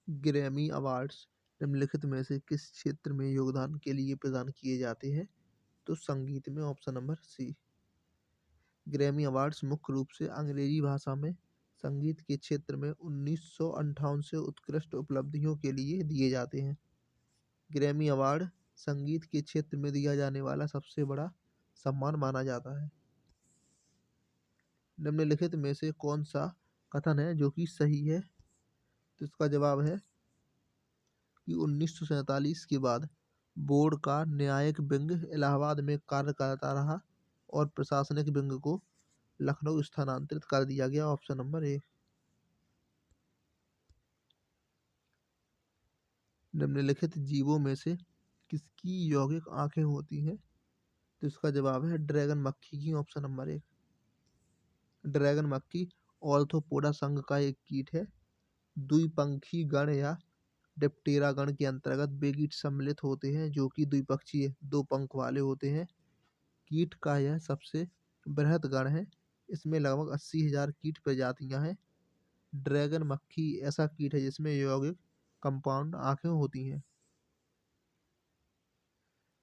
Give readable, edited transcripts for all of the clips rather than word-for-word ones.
Grammy awards निम्नलिखित में से किस क्षेत्र में योगदान के लिए प्रदान किए जाते हैं? तो संगीत में, option number C. Grammy awards मुख्य रूप से अंग्रेजी भाषा में संगीत के क्षेत्र में 1958 से उत्कृष्ट उपलब्धियों के लिए दिए जाते हैं। ग्रैमी अवार्ड संगीत के क्षेत्र में दिया जाने वाला सबसे बड़ा सम्मान माना जाता है। निम्नलिखित में से कौन सा कथन है जो कि सही है? तो इसका जवाब है कि 1947 के बाद बोर्ड का न्यायिक विंग इलाहाबाद में कार्य करता रहा और प्रशासनिक विंग को लखनऊ स्थानांतरित कर दिया गया, ऑप्शन नंबर ए। निम्नलिखित जीवों में से किसकी यौगिक आंखें होती हैं? तो इसका जवाब है ड्रैगन मक्खी की, ऑप्शन नंबर एक। ड्रैगन मक्खी ऑर्थोपोडा संघ का एक कीट है। द्विपंखी गण या डिप्टेरा गण के अंतर्गत वे कीट सम्मिलित होते हैं जो कि द्विपक्षीय दो पंख वाले होते हैं। कीट का यह सबसे बृहद गण है। इसमें लगभग 80,000 कीट प्रजातियां हैं। ड्रैगन मक्खी ऐसा कीट है जिसमें यौगिक कंपाउंड आंखें होती हैं।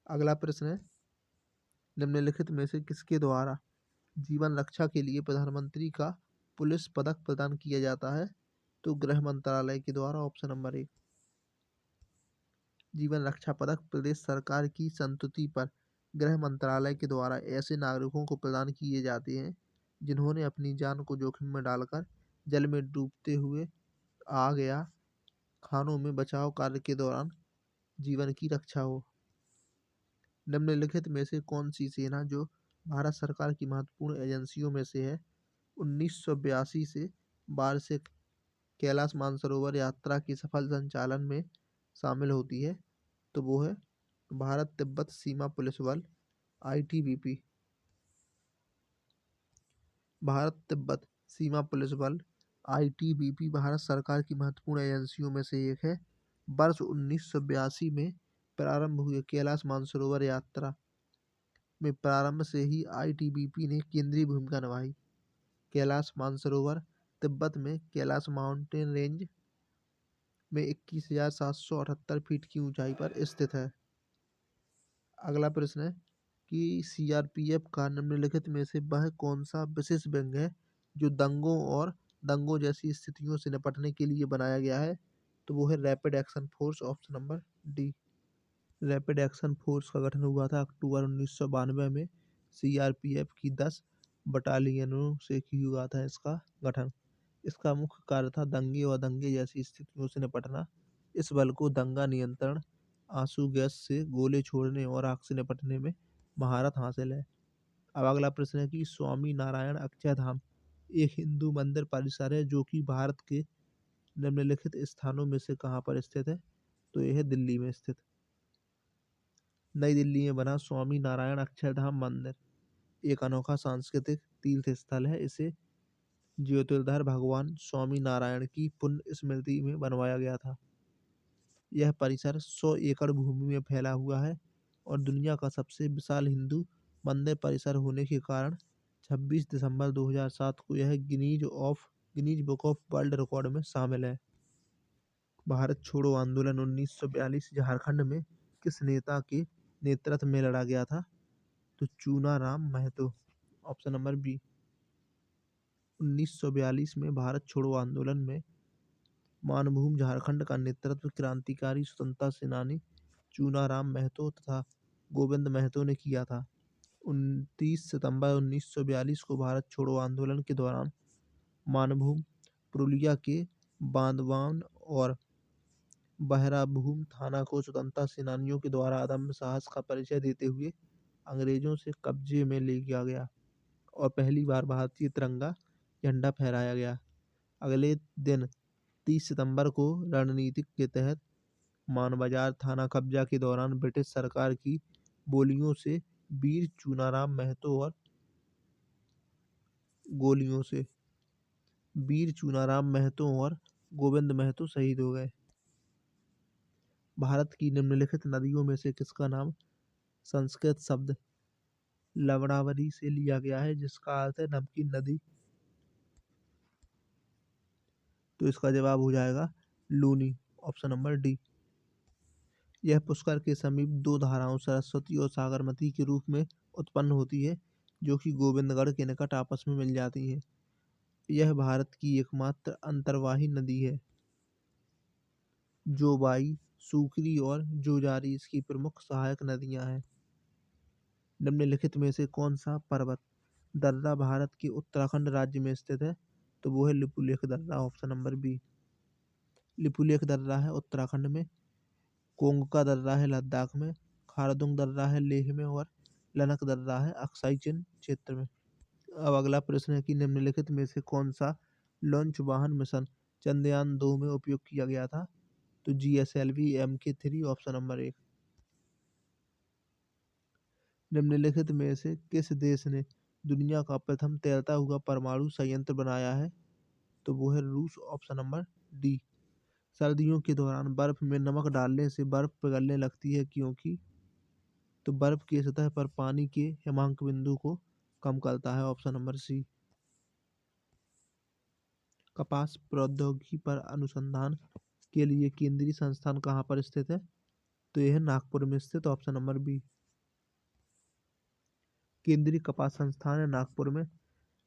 अगला प्रश्न है, निम्नलिखित में से किसके द्वारा जीवन रक्षा के लिए प्रधानमंत्री का पुलिस पदक प्रदान किया जाता है? तो गृह मंत्रालय के द्वारा, ऑप्शन नंबर एक। जीवन रक्षा पदक प्रदेश सरकार की संस्तुति पर गृह मंत्रालय के द्वारा ऐसे नागरिकों को प्रदान किए जाते हैं जिन्होंने अपनी जान को जोखिम में डालकर जल में डूबते हुए, आग या खानों में बचाव कार्य के दौरान जीवन की रक्षा हो। निम्नलिखित में से कौन सी सेना जो भारत सरकार की महत्वपूर्ण एजेंसियों में से है, 1982 से वार्षिक कैलाश मानसरोवर यात्रा के सफल संचालन में शामिल होती है? तो वो है भारत तिब्बत सीमा पुलिस बल, ITBP। भारत तिब्बत सीमा पुलिस बल ITBP भारत सरकार की महत्वपूर्ण एजेंसियों में से एक है। वर्ष 1982 में प्रारंभ हुए कैलाश मानसरोवर यात्रा में प्रारंभ से ही ITBP ने केंद्रीय भूमिका निभाई। कैलाश मानसरोवर तिब्बत में कैलाश माउंटेन रेंज में 21,778 फीट की ऊंचाई पर स्थित है। अगला प्रश्न है कि CRPF का निम्नलिखित में से वह कौन सा विशेष विंग है जो दंगों और दंगों जैसी स्थितियों से निपटने के लिए बनाया गया है? तो वो है rapid action force, option number D. Rapid action force का गठन हुआ था अक्टूबर 1992 में। CRPF की 10 बटालियनों से हुआ था इसका गठन। इसका मुख्य कार्य था दंगे और दंगे जैसी स्थितियों से निपटना। इस बल को दंगा नियंत्रण, आंसू गैस से गोले छोड़ने और आग से निपटने में महारत हासिल है। अब अगला प्रश्न है कि स्वामी नारायण अक्षरधाम एक हिंदू मंदिर परिसर है जो कि भारत के निम्नलिखित स्थानों में से कहाँ पर स्थित है? तो यह है दिल्ली में स्थित। नई दिल्ली में बना स्वामी नारायण अक्षरधाम मंदिर एक अनोखा सांस्कृतिक तीर्थ स्थल है। इसे ज्योतिर्धर भगवान स्वामी नारायण की पुण्य स्मृति में बनवाया गया था। यह परिसर 100 एकड़ भूमि में फैला हुआ है और दुनिया का सबसे विशाल हिंदू मंदिर परिसर होने के कारण 26 दिसंबर 2007 को यह Guinness book of world record में शामिल है। भारत छोड़ो आंदोलन 1942 झारखंड में किस नेता के नेतृत्व में लड़ा गया था? तो Chunaram Mahato, option number B. 1942 में भारत छोड़ो आंदोलन में मानभूम झारखंड का नेतृत्व क्रांतिकारी स्वतंत्रता सेनानी चूनाराम महतो तथा गोविंद महतो ने किया था। 29 सितंबर 1942 को भारत छोड़ो आंदोलन के दौरान मानभूम, पुरुलिया के बांदवान और बहराभूम थाना को स्वतंत्रता सेनानियों के द्वारा अदम्य साहस का परिचय देते हुए अंग्रेजों से कब्जे में ले लिया गया और पहली बार भारतीय तिरंगा झंडा फहराया गया। अगले दिन 30 सितंबर को रणनीति के तहत मानबाजार थाना कब्जा के दौरान ब्रिटिश सरकार की बोलियों से वीर चूनाराम महतो और गोलियों से वीर चूनाराम महतो और गोविंद महतो शहीद हो गए। भारत की निम्नलिखित नदियों में से किसका नाम संस्कृत शब्द लवणावरी से लिया गया है जिसका अर्थ है नमकीन नदी? तो इसका जवाब हो जाएगा लूनी, ऑप्शन नंबर डी। यह पुष्कर के समीप दो धाराओं सरस्वती और सागरमती के रूप में उत्पन्न होती है, जो कि गोविंदगढ़ के निकट आपस में मिल जाती हैं। यह भारत की एकमात्र अंतर्वाही नदी है। जोबाई, सूकरी और जोजारी इसकी प्रमुख सहायक नदियां हैं। निम्नलिखित में से कौन सा पर्वत दर्रा भारत के उत्तराखंड राज्य में स्थित है? तो वो है लिपुलेख दर्रा, ऑप्शन नंबर बी। लिपुलेख दर्रा है उत्तराखंड में, कोंगका दर्रा है लद्दाख में, खारदुंग दर्रा है लेह में और लनक दर्रा है अक्साई चिन क्षेत्र में। अब अगला प्रश्न है कि निम्नलिखित में से कौन सा लॉन्च वाहन मिशन चंद्रयान 2 में उपयोग किया गया था? तो GSLV Mk3, ऑप्शन नंबर एक। निम्नलिखित में से किस देश ने दुनिया का प्रथम तैरता हुआ परमाणु संयंत्र बनाया है? तो वो है रूस, ऑप्शन नंबर डी। सर्दियों के दौरान बर्फ में नमक डालने से बर्फ पिघलने लगती है, क्योंकि तो बर्फ की सतह पर पानी के हिमांक बिंदु को कम करता है, ऑप्शन नंबर सी। कपास प्रौद्योगिकी पर अनुसंधान के लिए केंद्रीय संस्थान कहाँ पर स्थित है? तो यह है नागपुर में स्थित, ऑप्शन नंबर बी। केंद्रीय कपास संस्थान है नागपुर में,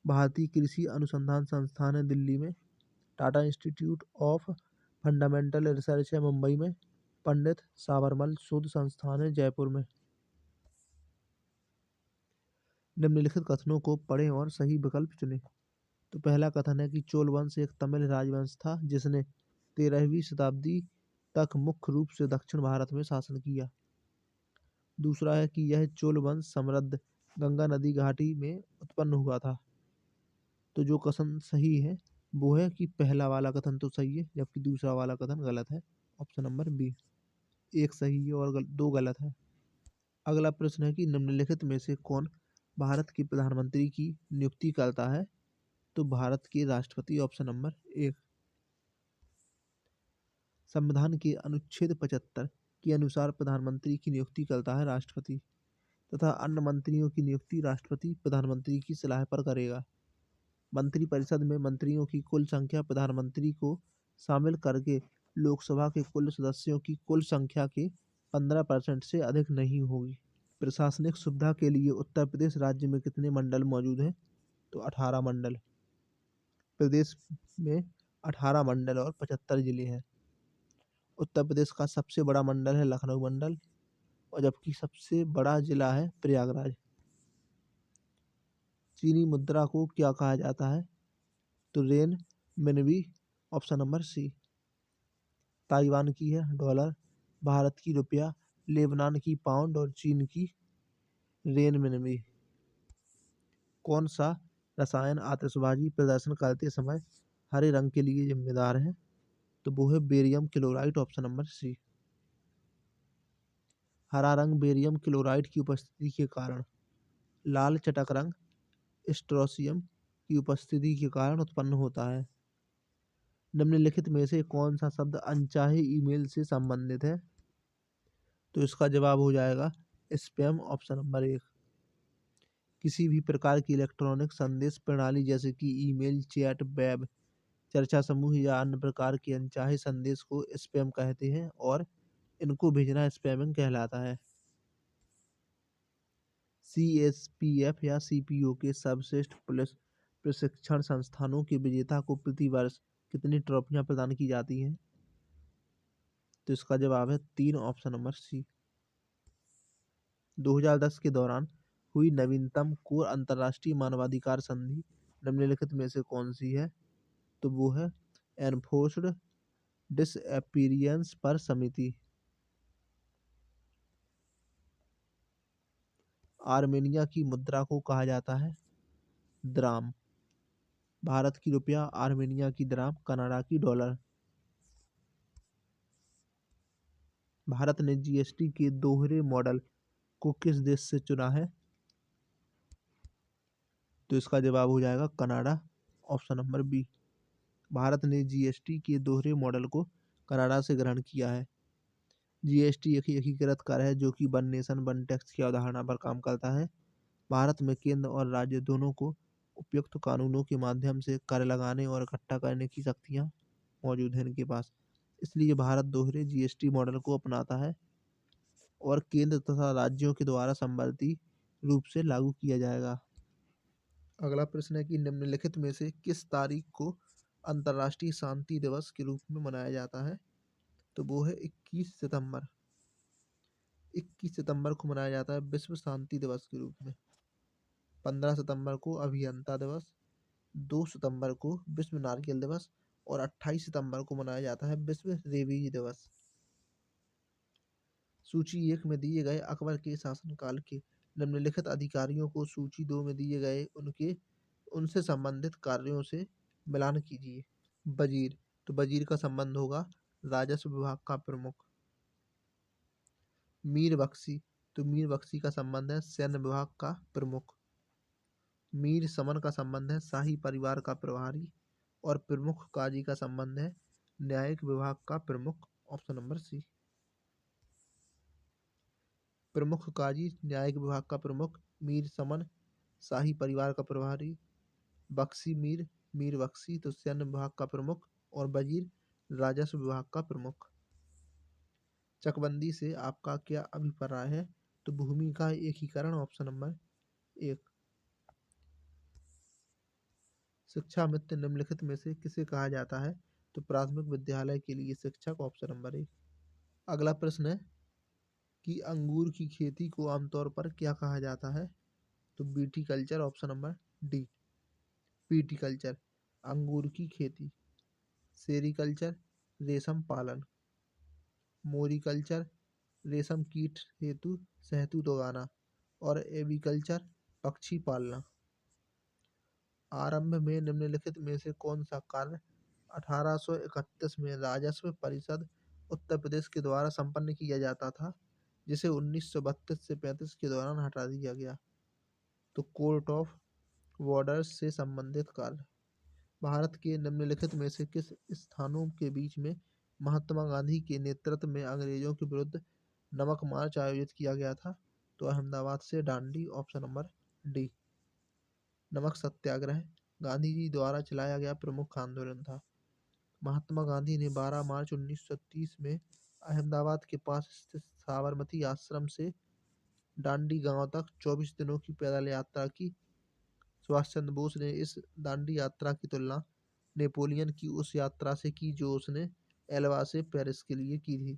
भारतीय कृषि अनुसंधान संस्थान है दिल्ली में, Tata institute of fundamental research है मुंबई में, पंडित साबरमल शोध संस्थान है जयपुर में। निम्नलिखित कथनों को पढ़ें और सही विकल्प चुनें। तो पहला कथन है कि चोल वंश एक तमिल राजवंश था जिसने 13वीं शताब्दी तक मुख्य रूप से दक्षिण भारत में शासन किया। दूसरा है कि यह चोल वंश समृद्ध गंगा नदी घाटी में उत्पन्न हुआ था। तो जो कथन सही है वो है कि पहला वाला कथन तो सही है, जबकि दूसरा वाला कथन गलत है, ऑप्शन नंबर बी। एक सही है और दो गलत है। अगला प्रश्न है कि निम्नलिखित में से कौन भारत के प्रधानमंत्री की नियुक्ति करता है? तो भारत के राष्ट्रपति, ऑप्शन नंबर एक। संविधान के अनुच्छेद 75 के अनुसार प्रधानमंत्री की नियुक्ति करता है राष्ट्रपति, तथा अन्य मंत्रियों की नियुक्ति राष्ट्रपति प्रधानमंत्री की सलाह पर करेगा। मंत्रिपरिषद में मंत्रियों की कुल संख्या प्रधानमंत्री को शामिल करके लोकसभा के कुल सदस्यों की कुल संख्या के 15% से अधिक नहीं होगी। प्रशासनिक सुविधा के लिए उत्तर प्रदेश राज्य में कितने मंडल मौजूद हैं? तो 18 मंडल। प्रदेश में 18 मंडल और 75 जिले हैं। उत्तर प्रदेश का सबसे बड़ा मंडल है लखनऊ मंडल, और जबकि सबसे बड़ा जिला है प्रयागराज। चीनी मुद्रा को क्या कहा जाता है? तो renminbi, option number C. Taiwan की है डॉलर, भारत की रुपया, लेबनान की पाउंड और चीन की रेन मिनबी। कौन सा रसायन आतिशबाजी प्रदर्शन करते समय हरे रंग के लिए जिम्मेदार है? तो वो है barium chloride, option number C. हरा रंग बेरियम क्लोराइड की उपस्थिति के कारण, लाल चटक रंग स्ट्रोसियम की उपस्थिति के कारण उत्पन्न होता है। निम्नलिखित में से कौन सा शब्द अनचाहे ईमेल से संबंधित है? तो इसका जवाब हो जाएगा स्पैम, ऑप्शन नंबर एक। किसी भी प्रकार की इलेक्ट्रॉनिक संदेश प्रणाली जैसे कि ईमेल, चैट, वेब चर्चा समूह या अन्य प्रकार के अनचाहे संदेश को स्पैम कहते हैं, और इनको भेजना स्पैमिंग कहलाता है। CSPF या CPO के सर्वश्रेष्ठ पुलिस प्रशिक्षण संस्थानों के विजेता को प्रति वर्ष कितनी ट्रॉफियां प्रदान की जाती हैं? तो इसका जवाब है 3, ऑप्शन नंबर सी। 2010 के दौरान हुई नवीनतम कोर अंतर्राष्ट्रीय मानवाधिकार संधि निम्नलिखित में से कौन सी है? तो वो है एनफोर्स्ड डिसअपीयरेंस पर समिति। आर्मेनिया की मुद्रा को कहा जाता है द्राम, भारत की रुपया, आर्मेनिया की द्राम, कनाडा की डॉलर। भारत ने GST के दोहरे मॉडल को किस देश से चुना है? तो इसका जवाब हो जाएगा Canada, option number B. Bharat ने GST के दोहरे मॉडल को कनाडा से ग्रहण किया है। GST एक एकीकृत कर है जो कि वन नेशन वन टैक्स की अवधारणा पर काम करता है। भारत में केंद्र और राज्य दोनों को उपयुक्त कानूनों के माध्यम से कर लगाने और इकट्ठा करने की शक्तियाँ मौजूद हैं इनके पास। इसलिए भारत दोहरे जीएसटी मॉडल को अपनाता है और केंद्र तथा राज्यों के द्वारा संवर्ती रूप से लागू किया जाएगा। अगला प्रश्न है कि निम्नलिखित में से किस तारीख को अंतर्राष्ट्रीय शांति दिवस के रूप में मनाया जाता है? तो वो है 21 सितंबर। 21 सितंबर को मनाया जाता है विश्व शांति दिवस के रूप में। 15 सितंबर को अभियंता दिवस, 2 सितंबर को विश्व नारियल दिवस और 28 सितंबर को मनाया जाता है विश्व रेबीज दिवस। सूची 1 में दिए गए अकबर के शासनकाल के निम्नलिखित अधिकारियों को सूची 2 में दिए गए उनसे संबंधित कार्यों से मिलान कीजिए। वजीर, तो वजीर का संबंध होगा राजस्व विभाग का प्रमुख। मीर बख्शी, तो मीर बख्शी का संबंध है सैन्य विभाग का प्रमुख। मीर समन का संबंध है शाही परिवार का प्रभारी और प्रमुख काजी का संबंध है न्यायिक विभाग का प्रमुख। Option number C. प्रमुख काजी न्यायिक विभाग का प्रमुख, मीर समन शाही परिवार का प्रभारी, बख्शी मीर बख्शी तो सैन्य विभाग का प्रमुख और वजीर राजस्व विभाग का प्रमुख। चकबंदी से आपका क्या अभिप्राय है? तो भूमि का एकीकरण। Option number 1। शिक्षा मित्र निम्नलिखित में से किसे कहा जाता है? तो प्राथमिक विद्यालय के लिए शिक्षक। Option number 1। अगला प्रश्न है कि अंगूर की खेती को आमतौर पर क्या कहा जाता है? तो viticulture. Option number D. Viticulture अंगूर की खेती। सेरीकल्चर रेशम पालन। मोरिकल्चर रेशम कीट हेतु शहतूत उगाना और एवीकल्चर पक्षी पालना। आरंभ में निम्नलिखित में से कौन सा कार्य 1831 में राजस्व परिषद उत्तर प्रदेश के द्वारा संपन्न किया जाता था, जिसे 1932 से 35 के दौरान हटा दिया गया? तो कोर्ट ऑफ बॉर्डर्स से संबंधित कार्य। भारत के निम्नलिखित में से किस स्थानों के बीच में महात्मा गांधी के नेतृत्व में अंग्रेजों के विरुद्ध नमक मार्च आयोजित किया गया था? तो अहमदाबाद से दांडी। Option number D. नमक सत्याग्रह गांधी जी द्वारा चलाया गया प्रमुख आंदोलन था। महात्मा गांधी ने 12 मार्च 1930 में अहमदाबाद के पास स्थित साबरमती आश्रम से दांडी गांव तक 24 दिनों की पैदल यात्रा की। सुभाष चंद्र बोस ने इस दांडी यात्रा की तुलना नेपोलियन की उस यात्रा से की जो उसने एल्वा से पेरिस के लिए की थी।